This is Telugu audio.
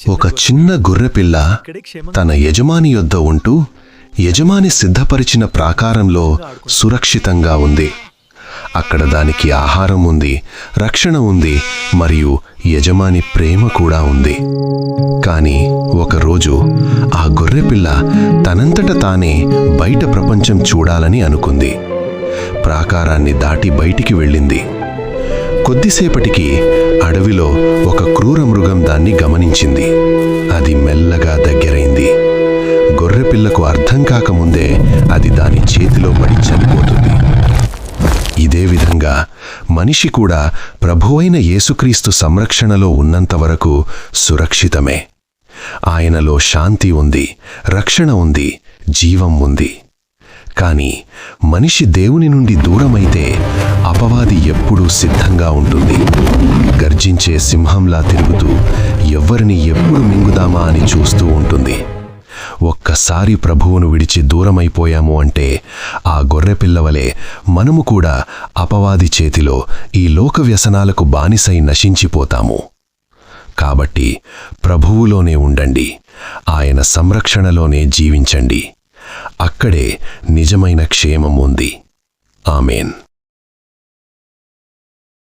ఒక చిన్న గొర్రెపిల్ల తన యజమాని యొద్ద ఉంటూ యజమాని సిద్ధపరిచిన ప్రాకారంలో సురక్షితంగా ఉంది. అక్కడ దానికి ఆహారం ఉంది, రక్షణ ఉంది, మరియు యజమాని ప్రేమ కూడా ఉంది. కాని ఒకరోజు ఆ గొర్రెపిల్ల తనంతట తానే బయట ప్రపంచం చూడాలని అనుకుంది. ప్రాకారాన్ని దాటి బయటికి వెళ్ళింది. కొద్దిసేపటికి అడవిలో ఒక క్రూర మృగం దాన్ని గమనించింది. అది మెల్లగా దగ్గరైంది. గొర్రెపిల్లకు అర్థం కాకముందే అది దాని చేతిలో పడి చనిపోతుంది. ఇదే విధంగా మనిషి కూడా ప్రభువైన యేసుక్రీస్తు సంరక్షణలో ఉన్నంతవరకు సురక్షితమే. ఆయనలో శాంతి ఉంది, రక్షణ ఉంది, జీవం ఉంది. కాని మనిషి దేవుని నుండి దూరమైతే అపవాది ఎప్పుడూ సిద్ధంగా ఉంటుంది. గర్జించే సింహంలా తిరుగుతూ ఎవ్వరిని ఎప్పుడు మింగుదామా అని చూస్తూ ఉంటుంది. ఒక్కసారి ప్రభువును విడిచి దూరమైపోయాము అంటే ఆ గొర్రెపిల్లవలే మనము కూడా అపవాది చేతిలో ఈ లోక వ్యసనాలకు బానిసై నశించిపోతాము. కాబట్టి ప్రభువులోనే ఉండండి, ఆయన సంరక్షణలోనే జీవించండి. అక్కడే నిజమైన క్షేమం ఉంది. ఆమేన్.